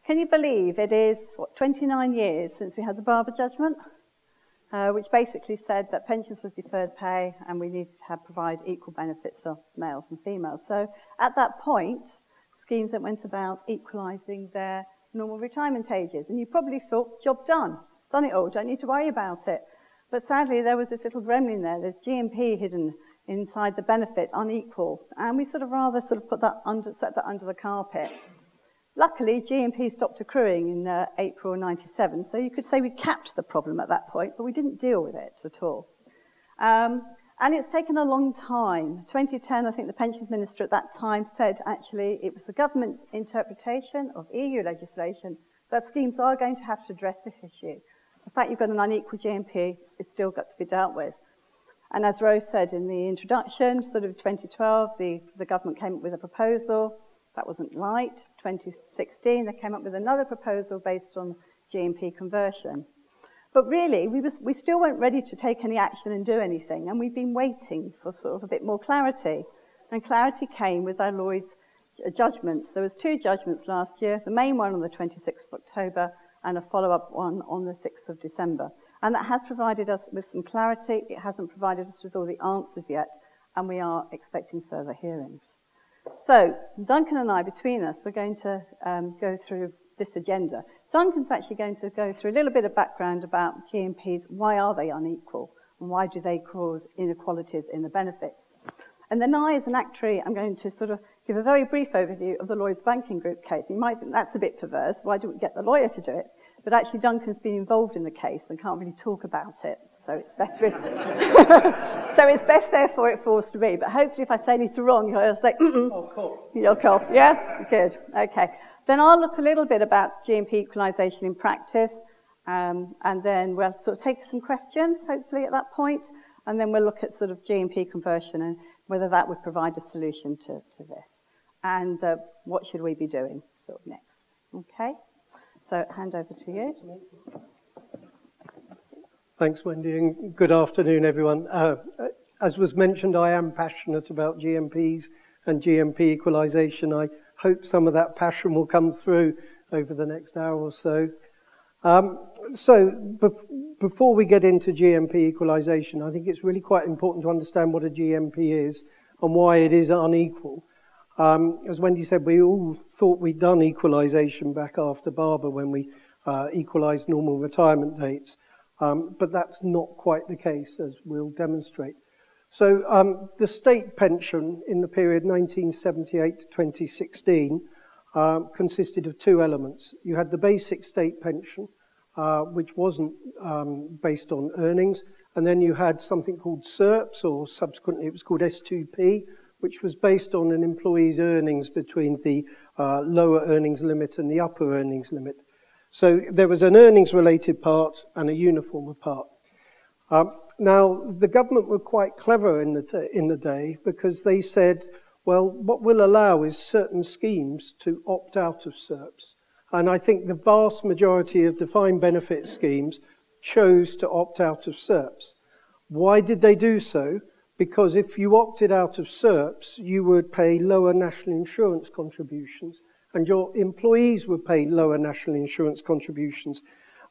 Can you believe it is, 29 years since we had the Barber judgment, which basically said that pensions was deferred pay and we needed to provide equal benefits for males and females. So at that point, schemes that went about equalising their normal retirement ages. And you probably thought, job done it all, don't need to worry about it. But sadly, there was this little gremlin there. There's GMP hidden inside the benefit, unequal. And we swept that under the carpet. Luckily, GMP stopped accruing in April 97, so you could say we capped the problem at that point, but we didn't deal with it at all. And it's taken a long time. 2010, I think the pensions minister at that time said, actually, it was the government's interpretation of EU legislation that schemes are going to have to address this issue. The fact you've got an unequal GMP is still got to be dealt with. And as Rose said in the introduction, sort of 2012, the government came up with a proposal. That wasn't right. 2016, they came up with another proposal based on GMP conversion. But really, we still weren't ready to take any action and do anything, and we've been waiting for sort of a bit more clarity. And clarity came with our Lloyd's judgments. There was 2 judgments last year, the main one on the 26th of October, and a follow-up one on the 6th of December. And that has provided us with some clarity. It hasn't provided us with all the answers yet, and we are expecting further hearings. So, Duncan and I, between us, we're going to go through this agenda. Duncan's actually going to go through a little bit of background about GMPs. Why are they unequal? And why do they cause inequalities in the benefits? And then I, as an actuary, I'm going to sort of give a very brief overview of the Lloyds Banking Group case. You might think that's a bit perverse. Why don't we get the lawyer to do it? But actually, Duncan's been involved in the case and can't really talk about it. So it's better if... so it's best, therefore, it falls to me. But hopefully, if I say anything wrong, you'll say, Oh, cool. You'll cough. Yeah? Good. Okay. Then I'll look a little bit about GMP equalisation in practice. And then we'll sort of take some questions, hopefully, at that point. And then we'll look at sort of GMP conversion and whether that would provide a solution to this. And what should we be doing sort of next? Okay? So hand over to you. Thanks, Wendy, and good afternoon, everyone. As was mentioned, I am passionate about GMPs and GMP equalisation. I hope some of that passion will come through over the next hour or so. Before we get into GMP equalisation, I think it's really quite important to understand what a GMP is and why it is unequal. As Wendy said, we all thought we'd done equalisation back after Barber when we equalised normal retirement dates, but that's not quite the case, as we'll demonstrate. So the state pension in the period 1978 to 2016 consisted of 2 elements. You had the basic state pension, which wasn't based on earnings, and then you had something called SERPS, or subsequently it was called S2P, which was based on an employee's earnings between the lower earnings limit and the upper earnings limit. So there was an earnings-related part and a uniform part. Now, the government were quite clever in the day because they said, well, what we'll allow is certain schemes to opt out of SERPS. And I think the vast majority of defined benefit schemes chose to opt out of SERPS. Why did they do so? Because if you opted out of SERPS, you would pay lower national insurance contributions, and your employees would pay lower national insurance contributions.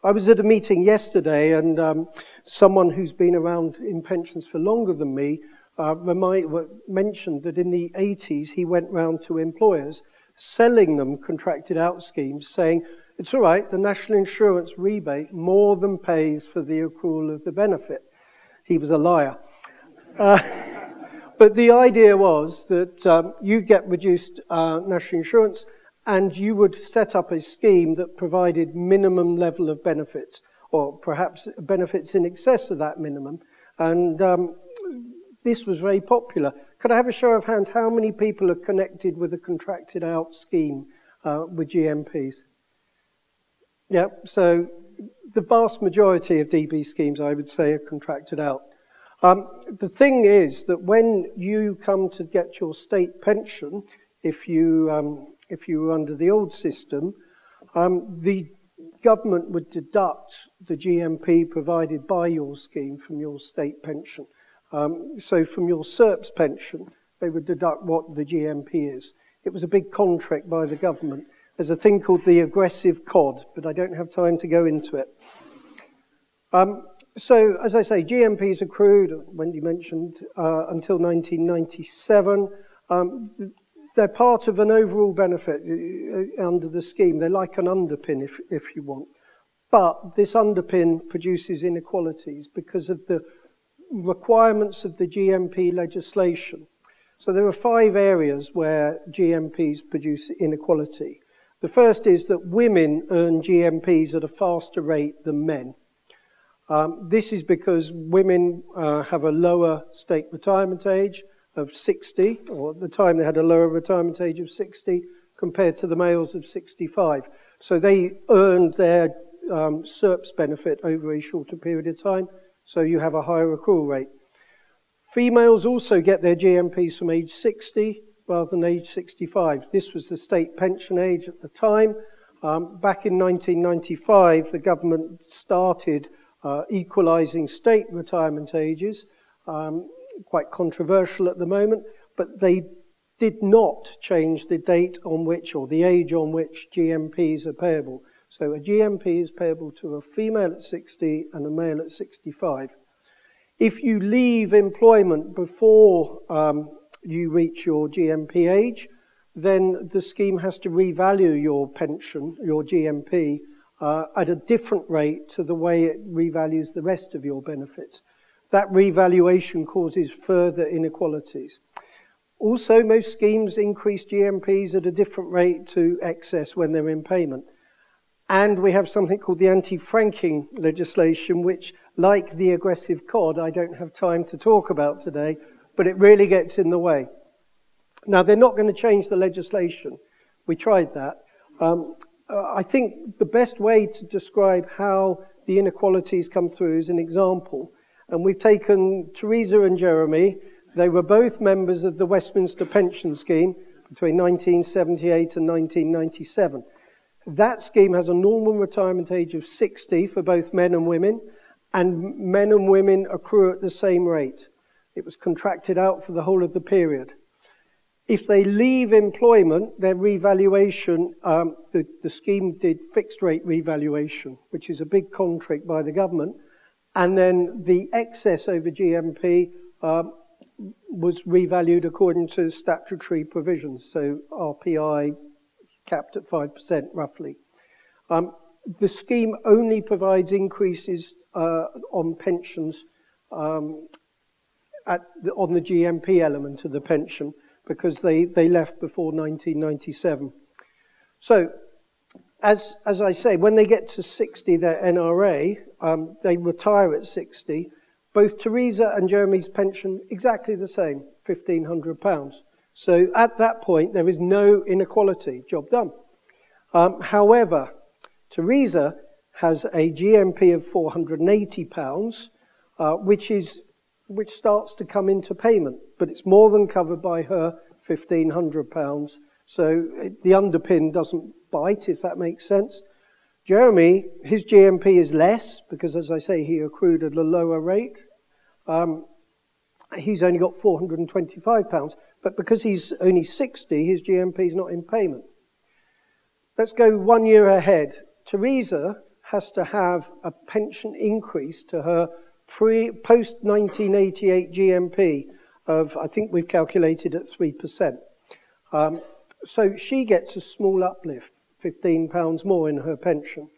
I was at a meeting yesterday, and someone who's been around in pensions for longer than me mentioned that in the 80s he went round to employers selling them contracted out schemes, saying, it's all right, the national insurance rebate more than pays for the accrual of the benefit. He was a liar. But the idea was that you get reduced national insurance and you would set up a scheme that provided minimum level of benefits, or perhaps benefits in excess of that minimum. And this was very popular. Could I have a show of hands? How many people are connected with a contracted out scheme with GMPs? Yeah, so the vast majority of DB schemes, I would say, are contracted out. The thing is that when you come to get your state pension, if you were under the old system, the government would deduct the GMP provided by your scheme from your state pension. So from your SERPS pension, they would deduct what the GMP is. It was a big contract by the government. there's a thing called the aggressive cod, but I don't have time to go into it. So, as I say, GMPs accrued, Wendy mentioned, until 1997. They're part of an overall benefit under the scheme. They're like an underpin, if you want. But this underpin produces inequalities because of the requirements of the GMP legislation. So there are 5 areas where GMPs produce inequality. The first is that women earn GMPs at a faster rate than men. This is because women have a lower state retirement age of 60, or at the time they had a lower retirement age of 60 compared to the males of 65. So they earned their SERPS benefit over a shorter period of time, so you have a higher accrual rate. Females also get their GMPs from age 60 rather than age 65. This was the state pension age at the time. Back in 1995, the government started equalising state retirement ages, quite controversial at the moment, but they did not change the date on which, or the age on which GMPs are payable. So a GMP is payable to a female at 60 and a male at 65. If you leave employment before you reach your GMP age, then the scheme has to revalue your pension, your GMP, at a different rate to the way it revalues the rest of your benefits. That revaluation causes further inequalities. Also, most schemes increase GMPs at a different rate to excess when they're in payment. And we have something called the anti-franking legislation, which, like the aggressive cod, I don't have time to talk about today, but it really gets in the way. Now, they're not going to change the legislation. We tried that. I think the best way to describe how the inequalities come through is an example. And we've taken Teresa and Jeremy. They were both members of the Westminster Pension Scheme between 1978 and 1997. That scheme has a normal retirement age of 60 for both men and women accrue at the same rate. It was contracted out for the whole of the period. If they leave employment, their revaluation, the scheme did fixed rate revaluation, which is a big contract by the government, and then the excess over GMP was revalued according to statutory provisions, so RPI capped at 5% roughly. The scheme only provides increases on pensions on the GMP element of the pension because they left before 1997. So, as I say, when they get to 60, their NRA, they retire at 60. Both Teresa and Jeremy's pension exactly the same, £1,500. So at that point, there is no inequality. Job done. However, Teresa has a GMP of £480, which starts to come into payment, but it's more than covered by her £1,500. So the underpin doesn't bite, if that makes sense. Jeremy, his GMP is less because, as I say, he accrued at a lower rate. He's only got £425, but because he's only 60, his GMP is not in payment. Let's go 1 year ahead. Teresa has to have a pension increase to her post-1988 GMP of, I think we've calculated at 3%. So she gets a small uplift, £15 more in her pension.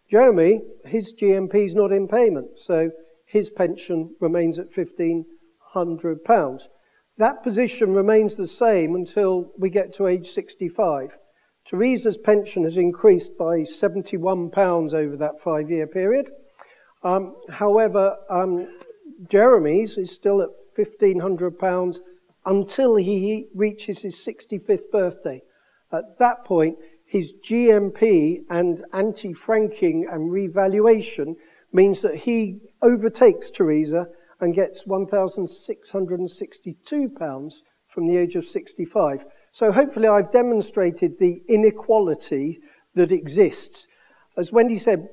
Jeremy, his GMP is not in payment, so his pension remains at £1,500. That position remains the same until we get to age 65. Teresa's pension has increased by £71 over that 5-year period. However, Jeremy's is still at £1,500 until he reaches his 65th birthday. At that point, his GMP and anti-franking and revaluation means that he overtakes Teresa and gets £1,662 from the age of 65. So hopefully I've demonstrated the inequality that exists. As Wendy said,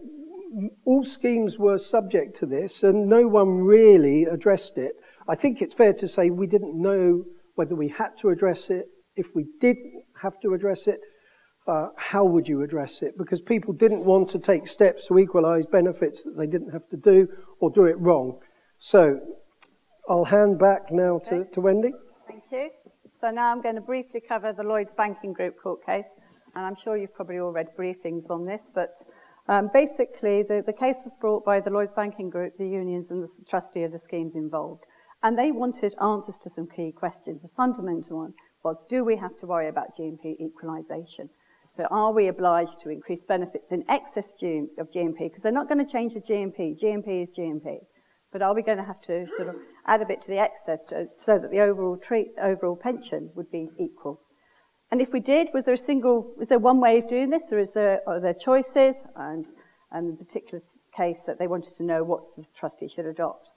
all schemes were subject to this and no one really addressed it. I think it's fair to say we didn't know whether we had to address it, if we didn't have to address it. how would you address it? Because people didn't want to take steps to equalise benefits that they didn't have to do or do it wrong. So I'll hand back now to Wendy. Thank you. So now I'm going to briefly cover the Lloyds Banking Group court case, and I'm sure you've probably all read briefings on this, but basically the case was brought by the Lloyds Banking Group, the unions and the trustee of the schemes involved, and they wanted answers to some key questions. The fundamental one was, do we have to worry about GMP equalisation? So are we obliged to increase benefits in excess of GMP? Because they're not going to change the GMP. GMP is GMP. But are we going to have to sort of add a bit to the excess so that the overall pension would be equal? And if we did, was there one way of doing this, or are there choices? And in the particular case that they wanted to know what the trustee should adopt.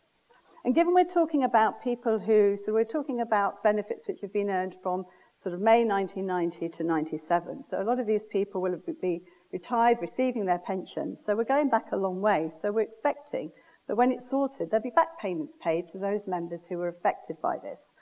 And given we're talking about so we're talking about benefits which have been earned from sort of May 1990 to 97. So a lot of these people will be retired, receiving their pension. So we're going back a long way. So we're expecting that when it's sorted, there'll be back payments paid to those members who were affected by this.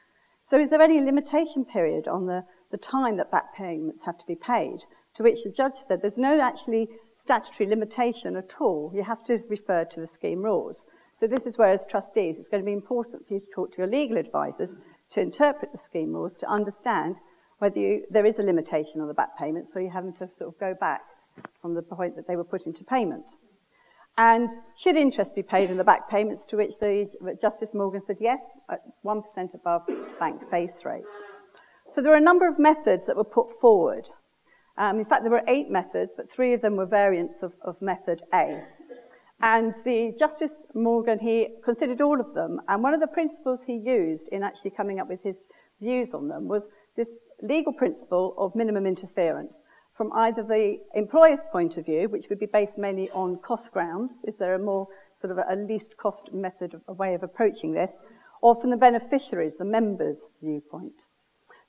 So is there any limitation period on the time that back payments have to be paid? To which the judge said there's no actually statutory limitation at all. You have to refer to the scheme rules. So this is where, as trustees, it's going to be important for you to talk to your legal advisors to interpret the scheme rules, to understand whether there is a limitation on the back payments, so you're having to sort of go back from the point that they were put into payment. And should interest be paid on the back payments, to which Justice Morgan said yes, at 1% above bank base rate. So there are a number of methods that were put forward. In fact, there were 8 methods, but 3 of them were variants of method A. And the Justice Morgan, he considered all of them, and one of the principles he used in actually coming up with his views on them was this legal principle of minimum interference from either the employer's point of view, which would be based mainly on cost grounds, is there a more sort of a least cost method, a way of approaching this, or from the beneficiaries, the members' viewpoint.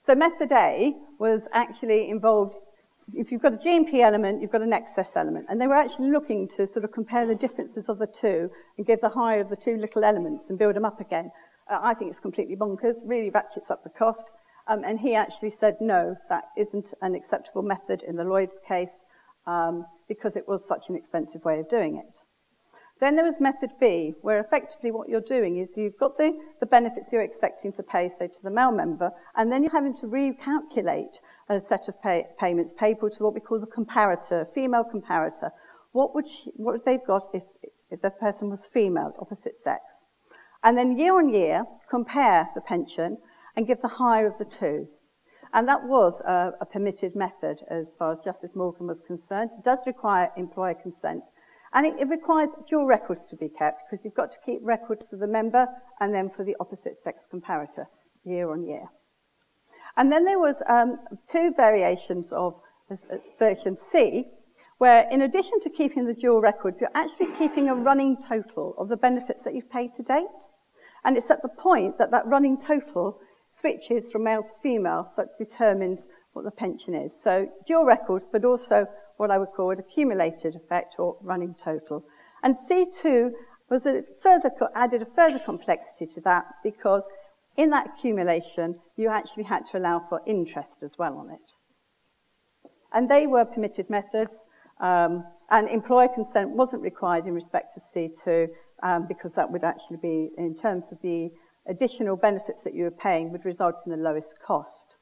So method A was actually involved, if you've got a GMP element, you've got an excess element. And they were actually looking to sort of compare the differences of the two and give the higher of the two little elements and build them up again. I think it's completely bonkers, really ratchets up the cost. And he actually said, no, that isn't an acceptable method in the Lloyds case because it was such an expensive way of doing it. Then there was method B, where effectively what you're doing is you've got the benefits you're expecting to pay, say, to the male member, and then you're having to recalculate a set of payments payable to what we call the comparator, female comparator. What would they've got if the person was female, opposite sex? And then year on year, compare the pension and give the higher of the two. And that was a permitted method as far as Justice Morgan was concerned. It does require employer consent. And it requires dual records to be kept because you've got to keep records for the member and then for the opposite sex comparator year on year. And then there was 2 variations of version C, where in addition to keeping the dual records, you're actually keeping a running total of the benefits that you've paid to date. And it's at the point that that running total switches from male to female that determines what the pension is. So dual records, but also what I would call an accumulated effect or running total. And C2 was added a further complexity to that because in that accumulation, you actually had to allow for interest as well on it. And they were permitted methods, and employer consent wasn't required in respect of C2 because that would actually be, in terms of the additional benefits that you were paying, would result in the lowest cost.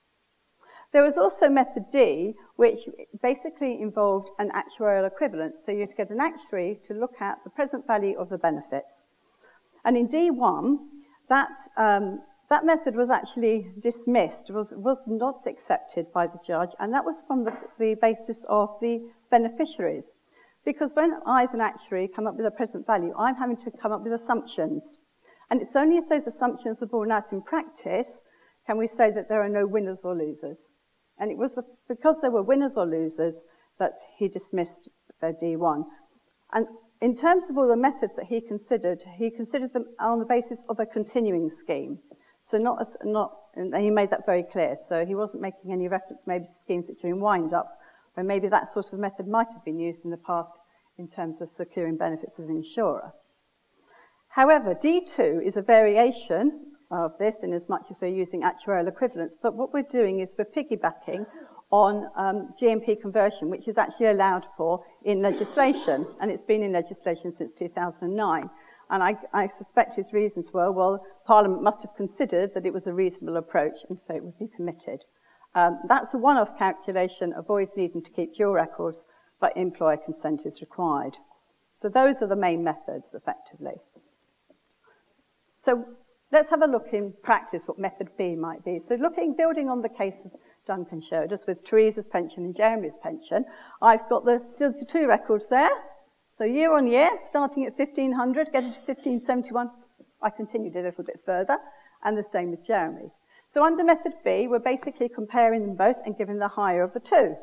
There was also method D, which basically involved an actuarial equivalence. So you'd get an actuary to look at the present value of the benefits. And in D1, that method was actually dismissed, was not accepted by the judge, and that was from the basis of the beneficiaries. Because when I, as an actuary, come up with a present value, I'm having to come up with assumptions. And it's only if those assumptions are borne out in practice can we say that there are no winners or losers. And it was because there were winners or losers that he dismissed their D1. And in terms of all the methods that he considered them on the basis of a continuing scheme. So and he made that very clear. So he wasn't making any reference maybe to schemes which are in wind-up, where maybe that sort of method might have been used in the past in terms of securing benefits with an insurer. However, D2 is a variation of this in as much as we're using actuarial equivalents, but what we're doing is we're piggybacking on GMP conversion, which is actually allowed for in legislation, and it's been in legislation since 2009. And I suspect his reasons were, well, Parliament must have considered that it was a reasonable approach, and so it would be permitted. That's a one-off calculation, avoids needing to keep dual records, but employer consent is required. So those are the main methods, effectively. So let's have a look in practice what method B might be. So building on the case of Duncan showed us with Teresa's pension and Jeremy's pension, I've got the two records there. So year on year, starting at 1,500, getting to 1,571, I continued a little bit further, and the same with Jeremy. So under method B, we're basically comparing them both and giving the higher of the two.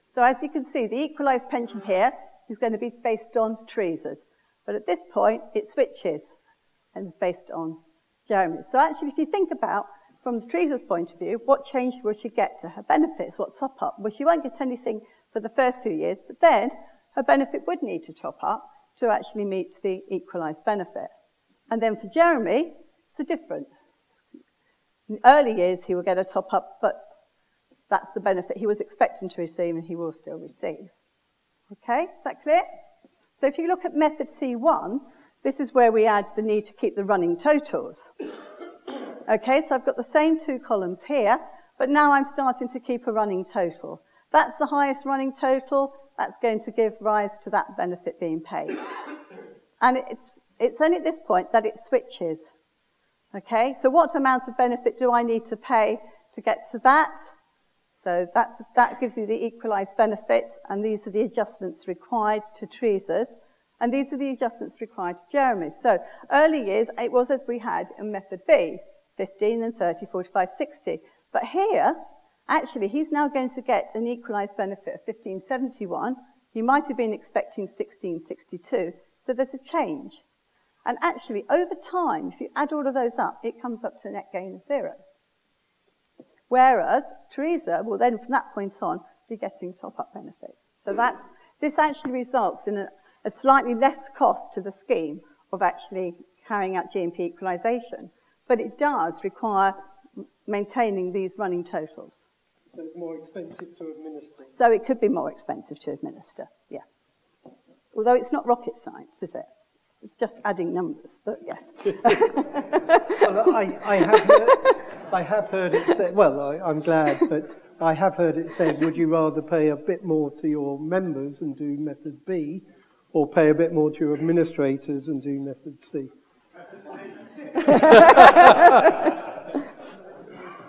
So as you can see, the equalised pension here is going to be based on Teresa's. But at this point, it switches and is based on Jeremy's. So actually, if you think about, from Teresa's point of view, what change will she get to her benefits? What top up? Well, she won't get anything for the first few years, but then her benefit would need to top up to actually meet the equalised benefit. And then for Jeremy, it's a different. In early years, he will get a top up, but that's the benefit he was expecting to receive and he will still receive. Okay, is that clear? So if you look at method C1, this is where we add the need to keep the running totals. Okay, so I've got the same two columns here, but now I'm starting to keep a running total. That's the highest running total. That's going to give rise to that benefit being paid. And it's only at this point that it switches. Okay, so what amount of benefit do I need to pay to get to that? So that gives you the equalised benefit, and these are the adjustments required to Teresa's, and these are the adjustments required to Jeremy's. So early years, it was as we had in method B, 15 and 30, 45, 60. But here, actually, he's now going to get an equalised benefit of 1571. He might have been expecting 1662, so there's a change. And actually, over time, if you add all of those up, it comes up to a net gain of 0. Whereas Teresa will then, from that point on, be getting top-up benefits. So this actually results in a slightly less cost to the scheme of actually carrying out GMP equalisation. But it does require maintaining these running totals. So it's more expensive to administer. So it could be more expensive to administer, yeah. Although it's not rocket science, is it? It's just adding numbers, but yes. Well, I have heard it said, well, I'm glad, but I have heard it said, would you rather pay a bit more to your members and do method B, or pay a bit more to your administrators and do method C?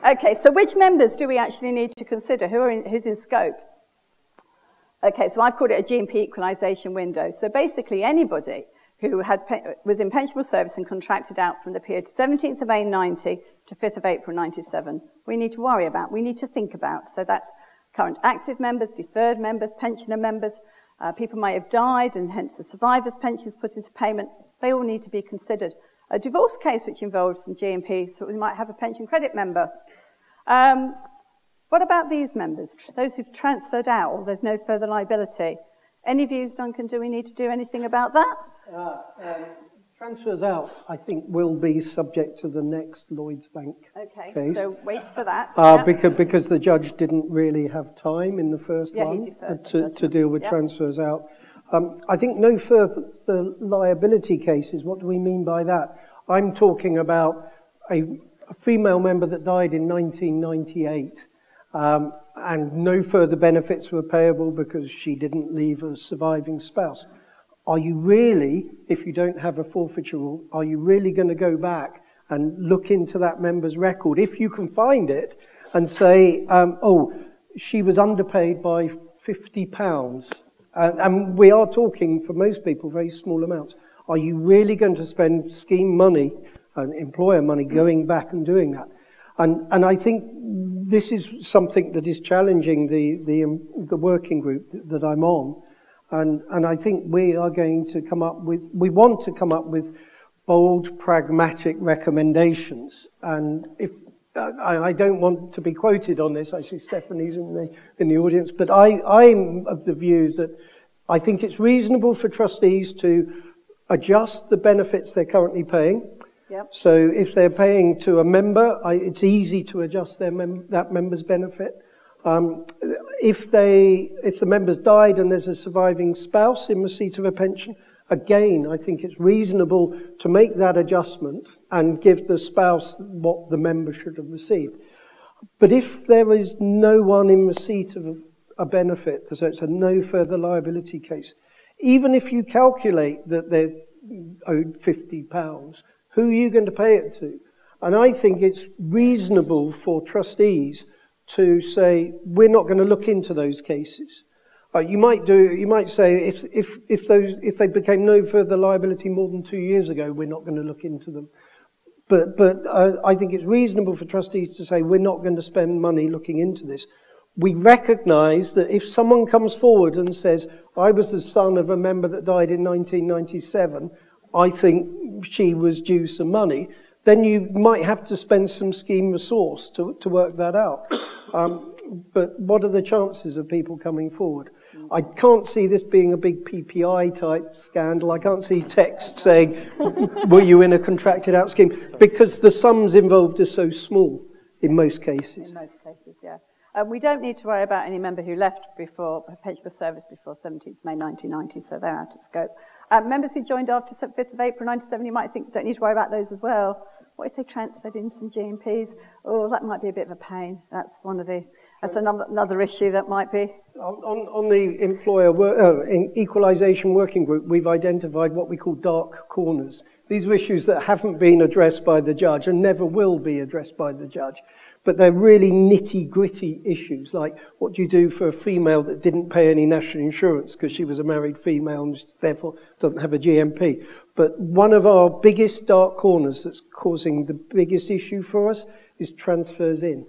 Okay, so which members do we actually need to consider? Who's in scope? Okay, so I've called it a GMP equalisation window. So basically anybody who was in pensionable service and contracted out from the period 17th of May 90 to 5th of April 97, we need to worry about, we need to think about. So that's current active members, deferred members, pensioner members. People may have died and hence the survivor's pensions put into payment. They all need to be considered. A divorce case which involves some GMP, so we might have a pension credit member. What about these members, those who've transferred out or there's no further liability? Any views, Duncan, do we need to do anything about that? Transfers out, I think, will be subject to the next Lloyds Bank case. So wait for that. Because the judge didn't really have time in the first one to deal with transfers out. I think no further liability cases. What do we mean by that? I'm talking about a female member that died in 1998 and no further benefits were payable because she didn't leave a surviving spouse. Are you really, if you don't have a forfeiture rule, are you really going to go back and look into that member's record, if you can find it, and say, oh, she was underpaid by £50, and we are talking, for most people, very small amounts. Are you really going to spend scheme money and employer money going back and doing that? And I think this is something that is challenging the working group that I'm on. And I think we are going to come up with, we want to come up with bold, pragmatic recommendations. And if I don't want to be quoted on this, I see Stephanie's in the audience, but I'm of the view that I think it's reasonable for trustees to adjust the benefits they're currently paying, Yep. So if they're paying to a member, it's easy to adjust that member's benefit. If the member's died and there's a surviving spouse in receipt of a pension, again, I think it's reasonable to make that adjustment and give the spouse what the member should have received. But if there is no one in receipt of a benefit, so it's a no further liability case, even if you calculate that they're owed £50, who are you going to pay it to? And I think it's reasonable for trustees to say, we're not going to look into those cases. You might say, if they became no further liability more than 2 years ago, we're not going to look into them. But I think it's reasonable for trustees to say, we're not going to spend money looking into this. We recognise that if someone comes forward and says, I was the son of a member that died in 1997, I think she was due some money, then you might have to spend some scheme resource to work that out. But what are the chances of people coming forward? I can't see this being a big PPI type scandal. I can't see text saying, were you in a contracted out scheme? Because the sums involved are so small in most cases. In most cases, yeah. We don't need to worry about any member who left before pension for service before 17th May 1990, so they're out of scope. Members who joined after 5th of April 97, you might think, don't need to worry about those as well. What if they transferred in some GMPs? Oh, that might be a bit of a pain. That's another issue that might be. On the employer equalisation working group, we've identified what we call dark corners. These are issues that haven't been addressed by the judge and never will be addressed by the judge. But they're really nitty-gritty issues, like what do you do for a female that didn't pay any national insurance because she was a married female and therefore doesn't have a GMP. But one of our biggest dark corners that's causing the biggest issue for us is transfers in.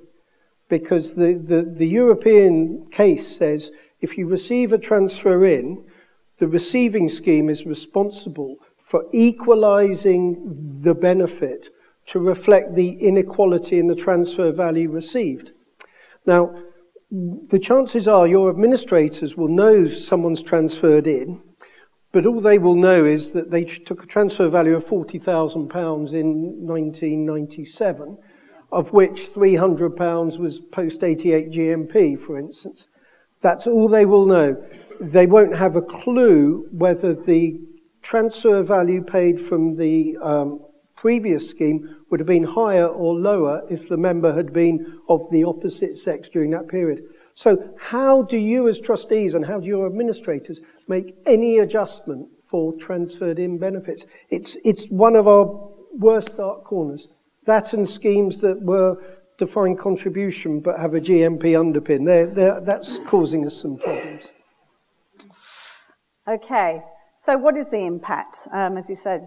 Because the European case says if you receive a transfer in, the receiving scheme is responsible for equalising the benefit to reflect the inequality in the transfer value received. Now, the chances are your administrators will know someone's transferred in, but all they will know is that they took a transfer value of £40,000 in 1997, of which £300 was post-88 GMP, for instance. That's all they will know. They won't have a clue whether the transfer value paid from the previous scheme would have been higher or lower if the member had been of the opposite sex during that period. So how do you as trustees and how do your administrators make any adjustment for transferred in benefits? It's one of our worst dark corners. That and schemes that were defined contribution but have a GMP underpin, that's causing us some problems. Okay. So what is the impact? As you said,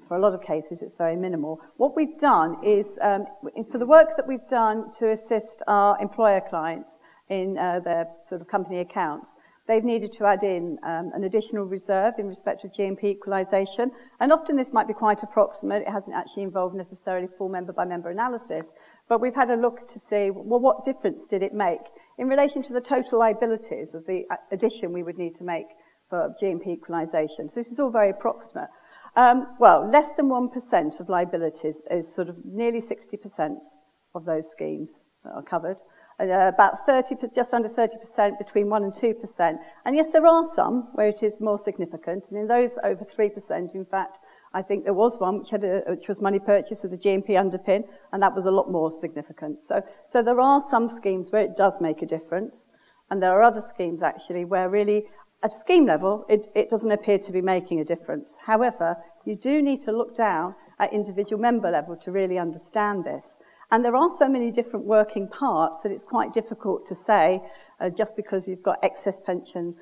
for a lot of cases, it's very minimal. What we've done is, for the work that we've done to assist our employer clients in their sort of company accounts, they've needed to add in an additional reserve in respect of GMP equalisation. And often this might be quite approximate. It hasn't actually involved necessarily full member-by-member analysis. But we've had a look to see, well, what difference did it make in relation to the total liabilities of the addition we would need to make for GMP equalisation. So this is all very approximate. Well, less than 1% of liabilities is sort of nearly 60% of those schemes that are covered. About 30, just under 30%, between 1% and 2%. And yes, there are some where it is more significant. And in those over 3%, in fact, I think there was one which was money purchase with a GMP underpin, and that was a lot more significant. So there are some schemes where it does make a difference. And there are other schemes, actually, where really at scheme level, it doesn't appear to be making a difference. However, you do need to look down at individual member level to really understand this. And there are so many different working parts that it's quite difficult to say, just because you've got excess pension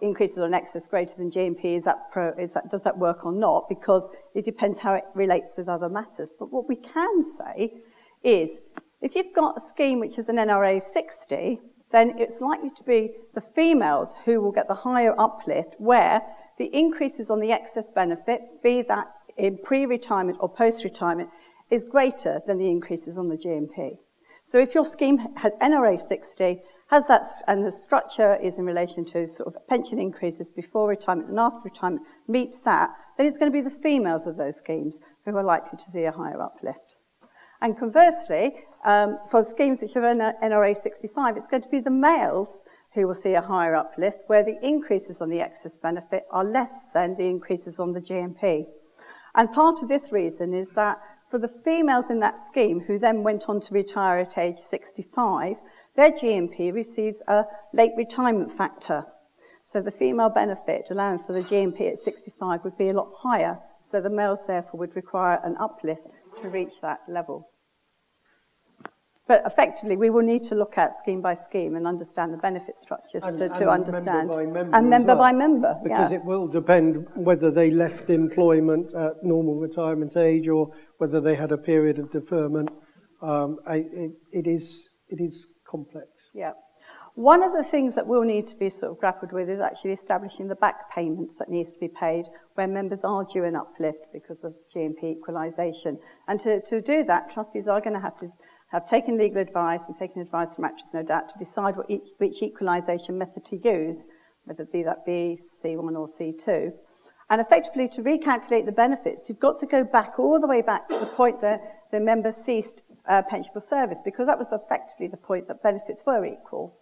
increases on excess greater than GMP, does that work or not? Because it depends how it relates with other matters. But what we can say is, if you've got a scheme which is an NRA of 60, then it's likely to be the females who will get the higher uplift, where the increases on the excess benefit, be that in pre-retirement or post-retirement, is greater than the increases on the GMP. So if your scheme has NRA 60, has that, and the structure is in relation to sort of pension increases before retirement and after retirement, meets that, then it's going to be the females of those schemes who are likely to see a higher uplift. And conversely, for schemes which are NRA 65, it's going to be the males who will see a higher uplift, where the increases on the excess benefit are less than the increases on the GMP. And part of this reason is that for the females in that scheme who then went on to retire at age 65, their GMP receives a late retirement factor. So the female benefit allowing for the GMP at 65 would be a lot higher. So the males therefore would require an uplift to reach that level. But effectively, we will need to look at scheme by scheme and understand the benefit structures to understand. Member by member. Because it will depend whether they left employment at normal retirement age or whether they had a period of deferment. It is complex. Yeah. One of the things that we'll need to be sort of grappled with is actually establishing the back payments that needs to be paid when members are due an uplift because of GMP equalisation. And to do that, trustees are going to have taken legal advice and taken advice from actuaries, no doubt, to decide which equalisation method to use, whether it be that B, C1 or C2. And effectively, to recalculate the benefits, you've got to go back all the way back to the point that the member ceased pensionable service, because that was effectively the point that benefits were equal.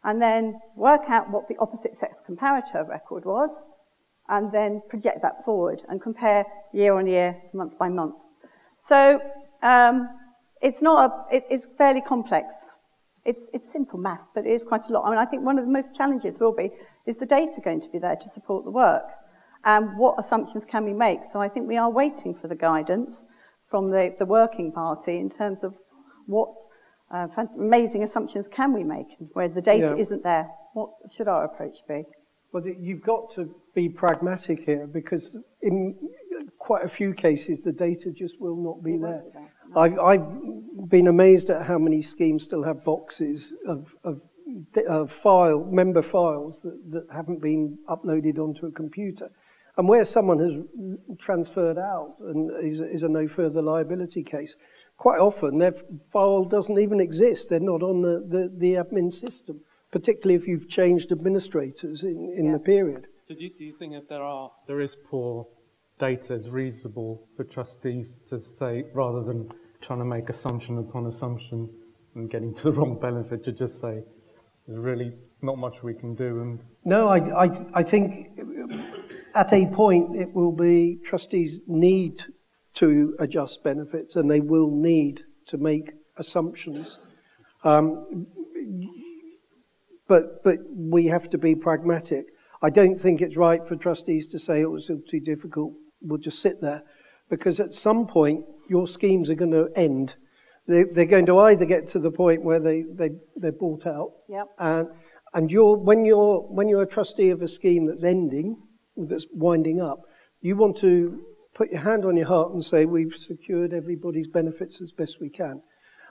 And then work out what the opposite sex comparator record was, and then project that forward and compare year on year, month by month. So it's fairly complex. It's simple maths, but it is quite a lot. I mean, I think one of the most challenges will be, is the data going to be there to support the work? And what assumptions can we make? So I think we are waiting for the guidance from the working party in terms of what amazing assumptions can we make where the data isn't there. What should our approach be? Well, you've got to be pragmatic here, because in quite a few cases the data just will not be there. No. I've been amazed at how many schemes still have boxes of member files that haven't been uploaded onto a computer. And where someone has transferred out and is a no further liability case, quite often their file doesn't even exist. They're not on the admin system, particularly if you've changed administrators in the period. So do you think if there is poor data, it's reasonable for trustees to say, rather than trying to make assumption upon assumption and getting to the wrong benefit, to just say there's really not much we can do? And no, I think at a point it will be trustees need to adjust benefits, and they will need to make assumptions. But we have to be pragmatic. I don't think it's right for trustees to say it was too difficult, we'll just sit there, because at some point your schemes are going to end. They're going to either get to the point where they're bought out, yep. and when you're a trustee of a scheme that's ending, that's winding up, you want to put your hand on your heart and say, we've secured everybody's benefits as best we can.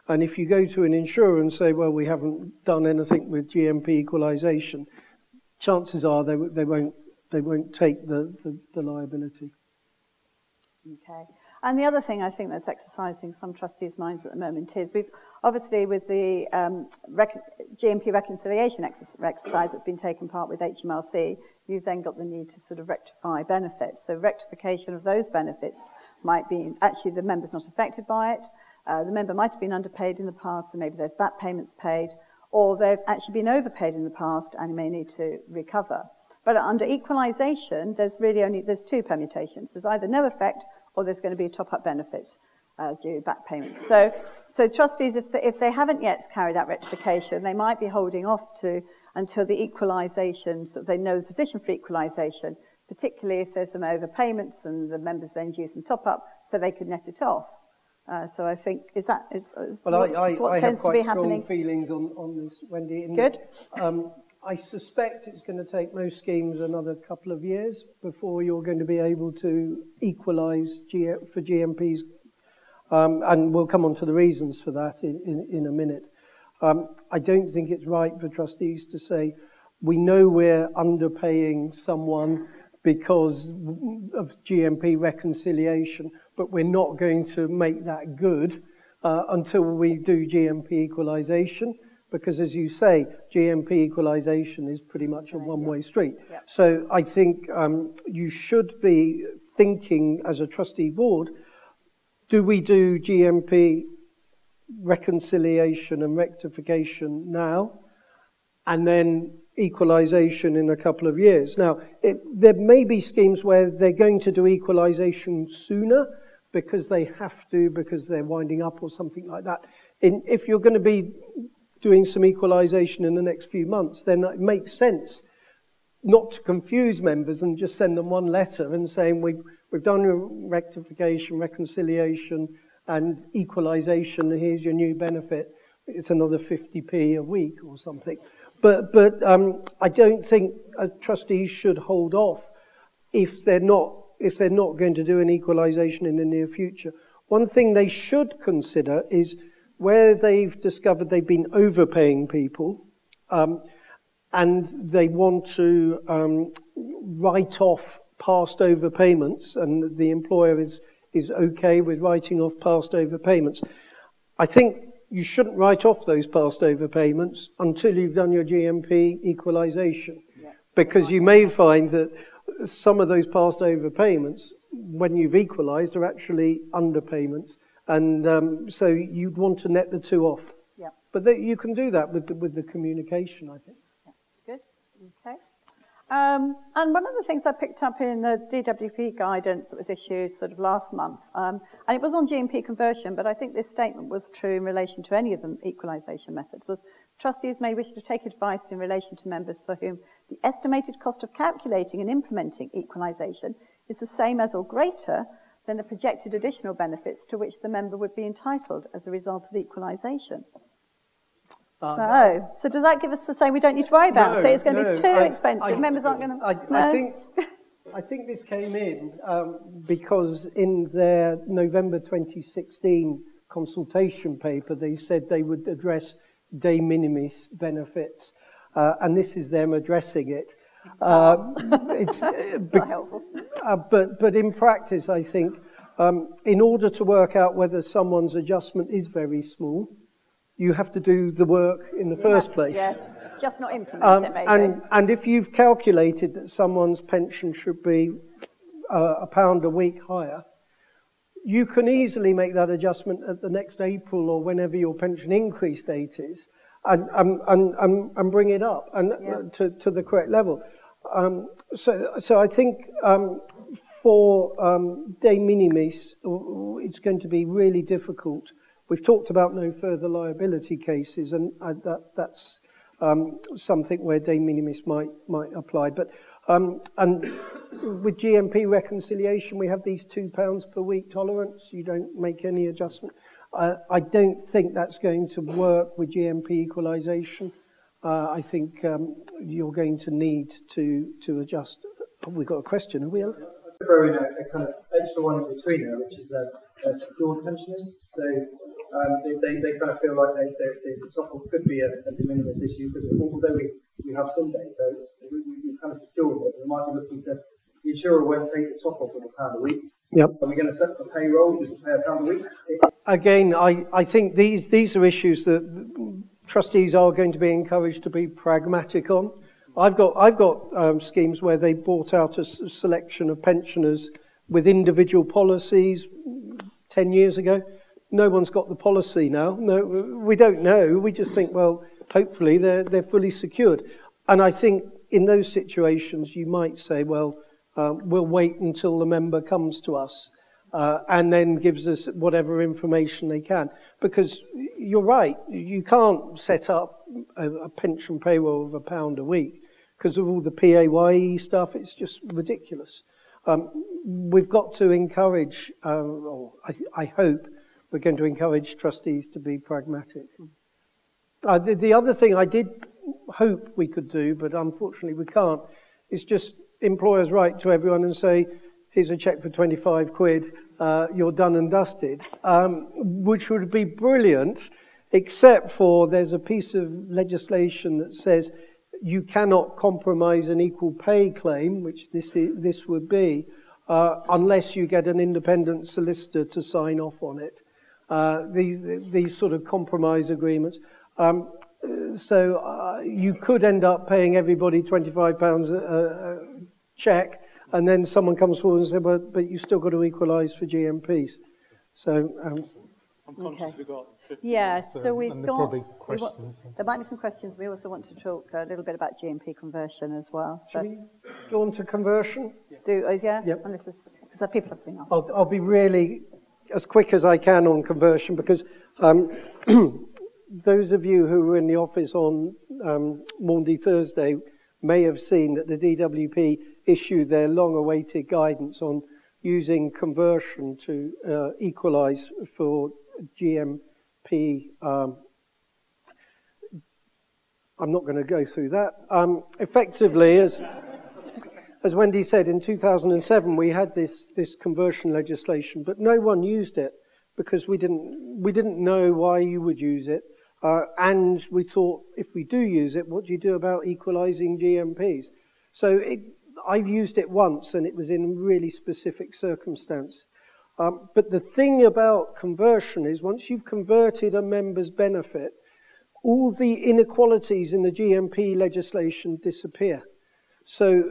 And if you go to an insurer and say, well, we haven't done anything with GMP equalisation, chances are they won't take the liability. Okay. And the other thing I think that's exercising some trustees' minds at the moment is we've obviously with the GMP reconciliation exercise that's been taken part with HMRC, you've then got the need to sort of rectify benefits. So rectification of those benefits might be, actually the member's not affected by it, the member might have been underpaid in the past, so maybe there's back payments paid, or they've actually been overpaid in the past and may need to recover. But under equalisation, there's two permutations. There's either no effect or there's going to be a top-up benefit due back payments. So trustees, if they haven't yet carried out rectification, they might be holding off until the equalisation, so they know the position for equalisation, particularly if there's some overpayments and the members then due some top-up, so they could net it off. So I think, is what tends to be happening? I have quite strong feelings on this, Wendy. Good. I suspect it's going to take most schemes another couple of years before you're going to be able to equalise for GMPs. And we'll come on to the reasons for that in a minute. I don't think it's right for trustees to say, we know we're underpaying someone because of GMP reconciliation, but we're not going to make that good until we do GMP equalisation, because as you say, GMP equalisation is pretty much a one-way street. Yeah. So I think you should be thinking as a trustee board, do we do GMP reconciliation and rectification now, and then equalisation in a couple of years? Now, there may be schemes where they're going to do equalisation sooner because they have to, because they're winding up or something like that. If you're going to be doing some equalisation in the next few months, then it makes sense not to confuse members and just send them one letter and saying we've done rectification, reconciliation and equalisation, here's your new benefit. It's another 50p a week or something. But I don't think trustees should hold off if they're not going to do an equalisation in the near future. One thing they should consider is where they've discovered they've been overpaying people, and they want to write off past overpayments, and the employer is okay with writing off past overpayments. I think you shouldn't write off those past overpayments until you've done your GMP equalisation, because you may find that some of those past overpayments, when you've equalised, are actually underpayments, and so you'd want to net the two off. Yeah. But you can do that with the communication, I think. Good. Okay. And one of the things I picked up in the DWP guidance that was issued sort of last month, and it was on GMP conversion, but I think this statement was true in relation to any of the equalisation methods, was trustees may wish to take advice in relation to members for whom the estimated cost of calculating and implementing equalisation is the same as or greater than the projected additional benefits to which the member would be entitled as a result of equalisation. So does that give us to say we don't need to worry about it? So it's going to be too expensive. Members aren't going to... I think this came in because in their November 2016 consultation paper, they said they would address de minimis benefits, and this is them addressing it. It's not helpful. But in practice, I think, in order to work out whether someone's adjustment is very small, you have to do the work in the first place. Yes, just not implement it, maybe. And if you've calculated that someone's pension should be £1 a week higher, you can easily make that adjustment at the next April or whenever your pension increase date is, and bring it up to the correct level. So I think for de minimis, it's going to be really difficult. We've talked about no further liability cases, and that's something where de minimis might apply. But and with GMP reconciliation, we have these £2 per week tolerance. You don't make any adjustment. I don't think that's going to work with GMP equalisation. I think you're going to need to adjust. Oh, we've got a question, have we? Throw in a kind of extra one in between there, which is secured pensioners. So they kind of feel like the top-up could be a de minimis issue, because although we have some data, we've kind of secured it. We might be looking to, the insurer won't take the top-up of £1 a week. Yep. Are we going to set up a payroll just to pay £1 a week? Again, I think these are issues that trustees are going to be encouraged to be pragmatic on. I've got schemes where they bought out a selection of pensioners with individual policies 10 years ago. No one's got the policy now. No, we don't know. We just think, well, hopefully they're fully secured. And I think in those situations, you might say, well, we'll wait until the member comes to us and then gives us whatever information they can. Because you're right, you can't set up a pension payroll of £1 a week because of all the PAYE stuff. It's just ridiculous. We've got to encourage, I hope, we're going to encourage trustees to be pragmatic. The other thing I did hope we could do, but unfortunately we can't, is just employers write to everyone and say, here's a cheque for 25 quid, you're done and dusted, which would be brilliant, except for there's a piece of legislation that says you cannot compromise an equal pay claim, which this would be, unless you get an independent solicitor to sign off on it. these sort of compromise agreements. So you could end up paying everybody £25 a cheque, and then someone comes forward and says, well, but you've still got to equalise for GMPs. So I'm conscious we've got 15 yeah, minutes, so we've and got probably questions. there might be some questions. We also want to talk a little bit about GMP conversion as well. So should we go on to conversion? Yeah, Yep. and this is because people have been asked. I'll be really as quick as I can on conversion, because those of you who were in the office on Maundy Thursday may have seen that the DWP issued their long-awaited guidance on using conversion to equalise for GMP. I'm not going to go through that. Effectively, as Wendy said, in 2007 we had this conversion legislation, but no one used it because we didn't know why you would use it, and we thought, if we do use it, what do you do about equalising GMPs? So I've used it once, and it was in really specific circumstance. But the thing about conversion is, once you've converted a member's benefit, all the inequalities in the GMP legislation disappear. So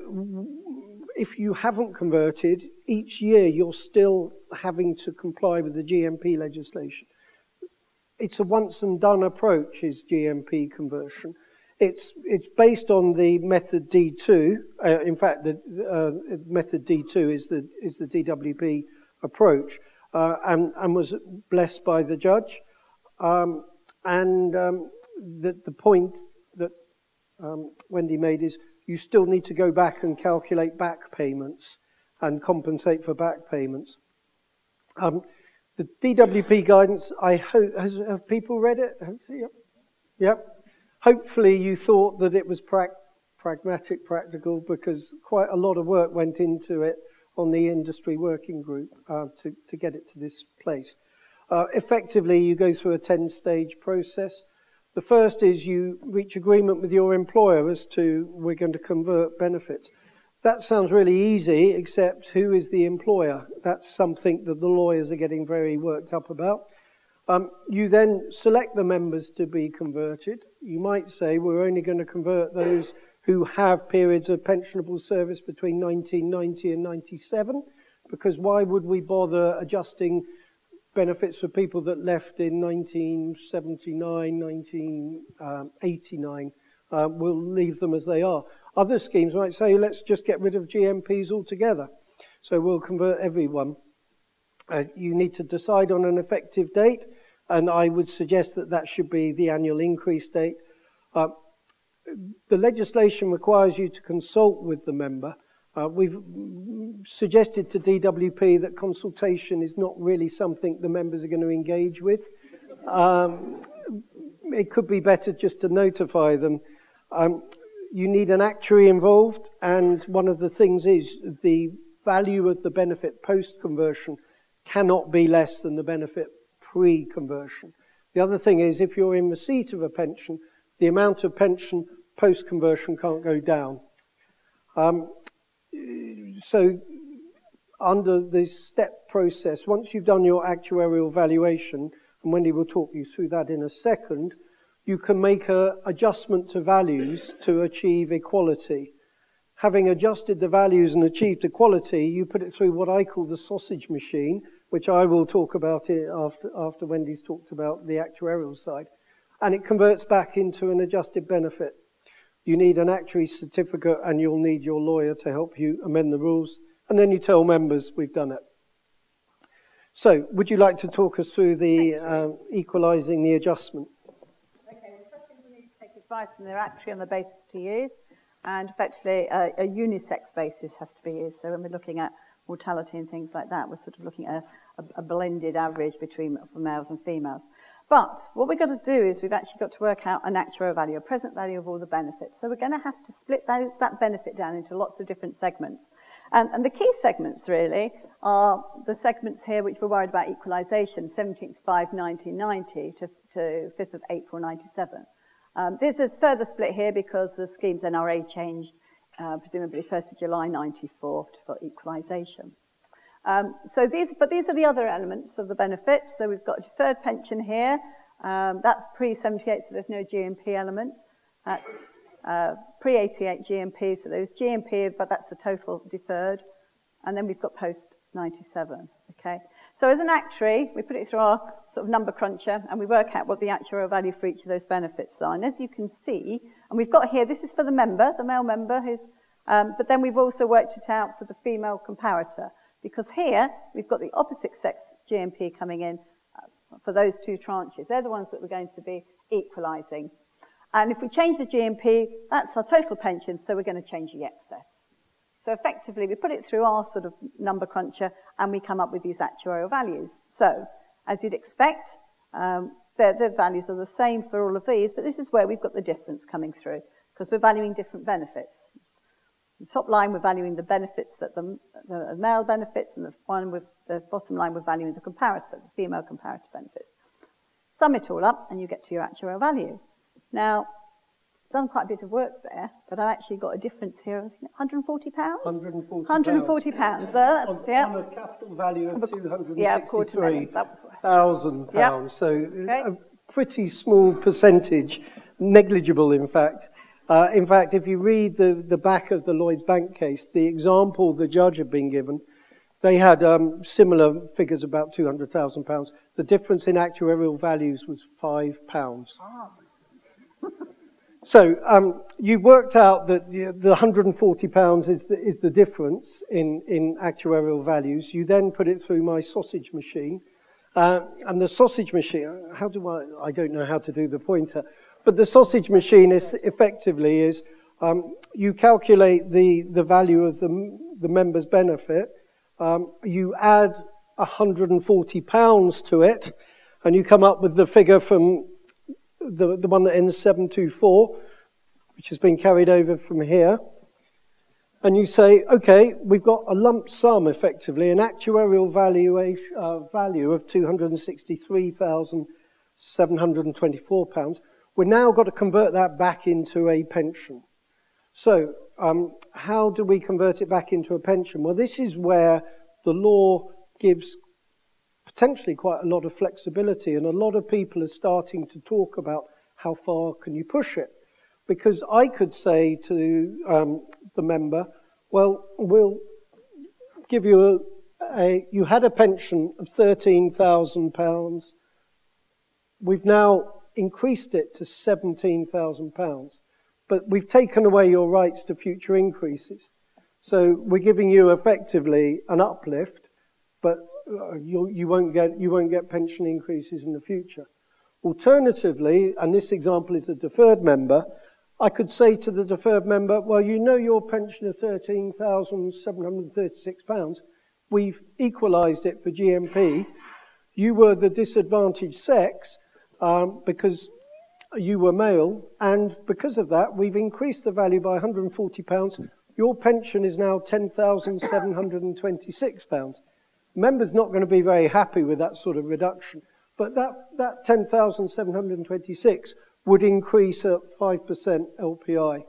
if you haven't converted, each year you're still having to comply with the GMP legislation. It's a once and done approach, is GMP conversion. It's based on the method D2. In fact, the method D2 is the DWP approach, and was blessed by the judge. The point that Wendy made is, you still need to go back and calculate back payments and compensate for back payments. The DWP guidance, I hope, have people read it? Yep. Hopefully you thought that it was pragmatic, practical, because quite a lot of work went into it on the industry working group to get it to this place. Effectively, you go through a 10-stage process. The first is you reach agreement with your employer as to, we're going to convert benefits. That sounds really easy, except who is the employer? That's something that the lawyers are getting very worked up about. You then select the members to be converted. You might say, we're only going to convert those who have periods of pensionable service between 1990 and 97, because why would we bother adjusting benefits for people that left in 1979, 1989? We'll leave them as they are. Other schemes might say, let's just get rid of GMPs altogether. So we'll convert everyone. You need to decide on an effective date, and I would suggest that that should be the annual increase date. The legislation requires you to consult with the member. We've suggested to DWP that consultation is not really something the members are going to engage with. It could be better just to notify them. You need an actuary involved, and one of the things is the value of the benefit post-conversion cannot be less than the benefit pre-conversion. The other thing is, if you're in receipt of a pension, the amount of pension post-conversion can't go down. So under the step process, once you've done your actuarial valuation, and Wendy will talk you through that in a second, you can make an adjustment to values to achieve equality. Having adjusted the values and achieved equality, you put it through what I call the sausage machine, which I will talk about it after Wendy's talked about the actuarial side. And it converts back into an adjusted benefit. You need an actuary certificate, and you'll need your lawyer to help you amend the rules. And then you tell members, we've done it. So, would you like to talk us through the equalising the adjustment? Okay, the first thing we need to take advice from their actuary on the basis to use, and effectively a unisex basis has to be used. So when we're looking at mortality and things like that, we're sort of looking at a blended average for males and females. But what we've got to do is we've actually got to work out an actuarial value, a present value of all the benefits. So we're going to have to split that benefit down into lots of different segments. And the key segments really are the segments here which we're worried about equalisation, 17th of 1990 to 5th of April 97. There's a further split here because the scheme's NRA changed presumably 1st of July 94 for equalisation. But these are the other elements of the benefit. So we've got a deferred pension here. That's pre-78, so there's no GMP element. That's pre-88 GMP, so there's GMP, but that's the total deferred. And then we've got post-97, okay? So as an actuary, we put it through our sort of number cruncher, and we work out what the actuarial value for each of those benefits are. And as you can see, and we've got here, this is for the member, the male member, but then we've also worked it out for the female comparator, because here we've got the opposite sex GMP coming in for those two tranches. They're the ones that we're going to be equalising. And if we change the GMP, that's our total pension, so we're going to change the excess. So effectively, we put it through our sort of number cruncher, and we come up with these actuarial values. So, as you'd expect, the values are the same for all of these, but this is where we've got the difference coming through, because we're valuing different benefits. The top line, we're valuing the benefits, that the male benefits, and the one with the bottom line, we're valuing the comparator, the female comparator benefits. Sum it all up, and you get to your actuarial value. Now, I've done quite a bit of work there, but I've actually got a difference here of £140. £140. That's, on a capital value of £263,000. So a pretty small percentage, negligible in fact. If you read the back of the Lloyds Bank case, the example the judge had been given, they had similar figures, about £200,000. The difference in actuarial values was £5. So you worked out that the £140 is the difference in actuarial values. You then put it through my sausage machine. And the sausage machine, I don't know how to do the pointer, but the sausage machine is effectively you calculate the value of the member's benefit, you add £140 to it, and you come up with the figure from the one that ends 724, which has been carried over from here. And you say, okay, we've got a lump sum, effectively, an actuarial value of £263,724. We've now got to convert that back into a pension. So how do we convert it back into a pension? Well, this is where the law gives potentially quite a lot of flexibility, and a lot of people are starting to talk about how far can you push it. Because I could say to the member, well, we'll give you you had a pension of £13,000. We've now increased it to £17,000, but we've taken away your rights to future increases. So we're giving you effectively an uplift, but you won't get pension increases in the future. Alternatively, and this example is a deferred member, I could say to the deferred member, well, you know your pension of £13,736, we've equalised it for GMP. You were the disadvantaged sex because you were male, and because of that, we've increased the value by £140. Your pension is now £10,726. The member's not going to be very happy with that sort of reduction, but that 10,726 would increase at 5% LPI.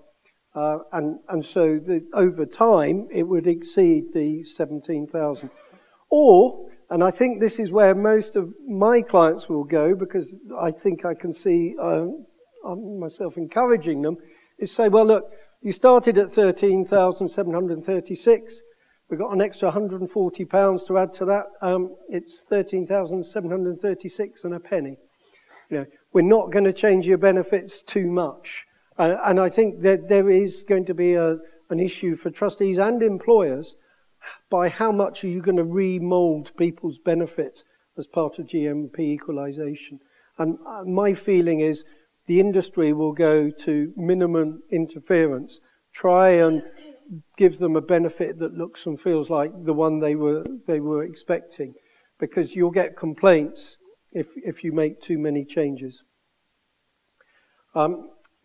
And so over time, it would exceed the 17,000. Or, and I think this is where most of my clients will go, because I think I can see myself encouraging them, is say, well, look, you started at 13,736. We've got an extra £140 to add to that. It's 13,736 and a penny. You know, we're not going to change your benefits too much. And I think that there is going to be an issue for trustees and employers by how much are you going to remould people's benefits as part of GMP equalisation. And my feeling is the industry will go to minimum interference, try and give them a benefit that looks and feels like the one they were expecting, because you'll get complaints if you make too many changes.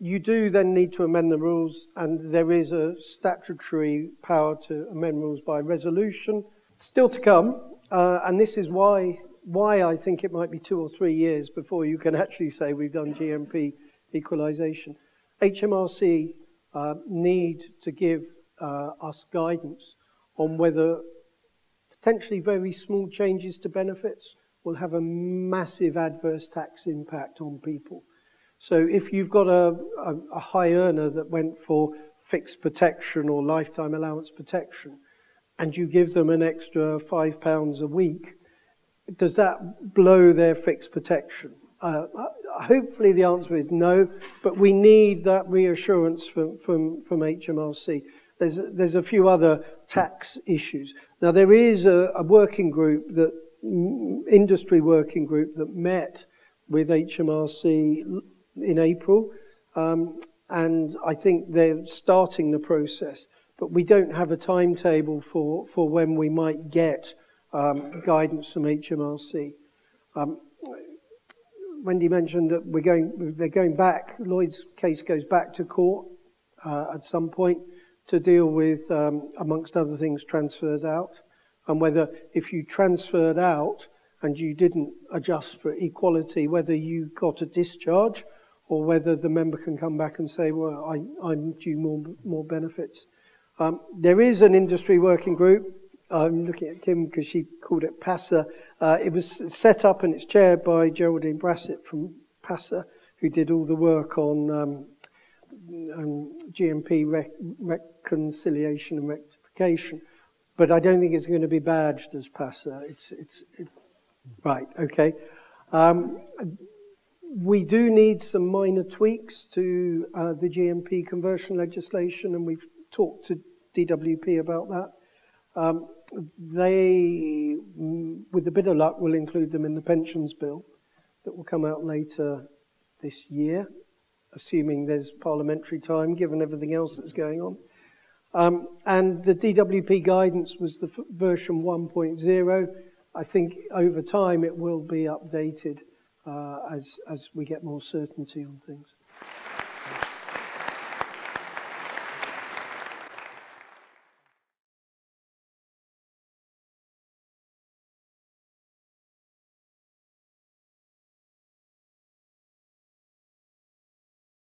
You do then need to amend the rules, and there is a statutory power to amend rules by resolution. Still to come, and this is why I think it might be 2 or 3 years before you can actually say we've done GMP equalisation. HMRC need to give us guidance on whether potentially very small changes to benefits will have a massive adverse tax impact on people. So if you've got a high earner that went for fixed protection or lifetime allowance protection, and you give them an extra £5 a week, does that blow their fixed protection? Hopefully the answer is no, but we need that reassurance from HMRC. There's a few other tax issues. Now there is a working group, industry working group that met with HMRC in April, and I think they're starting the process, but we don't have a timetable for when we might get guidance from HMRC. Wendy mentioned that they're going back, Lloyd's case goes back to court at some point to deal with, amongst other things, transfers out, and whether if you transferred out and you didn't adjust for equality, whether you got a discharge or whether the member can come back and say, well, I'm due more benefits. There is an industry working group. I'm looking at Kim because she called it PASA. It was set up and it's chaired by Geraldine Brassett from PASA, who did all the work on GMP reconciliation and rectification. But I don't think it's going to be badged as PASA. It's right, okay. We do need some minor tweaks to the GMP conversion legislation, and we've talked to DWP about that. They, with a bit of luck, will include them in the pensions bill that will come out later this year, assuming there's parliamentary time, given everything else that's going on. And the DWP guidance was the version 1.0. I think over time it will be updated as we get more certainty on things.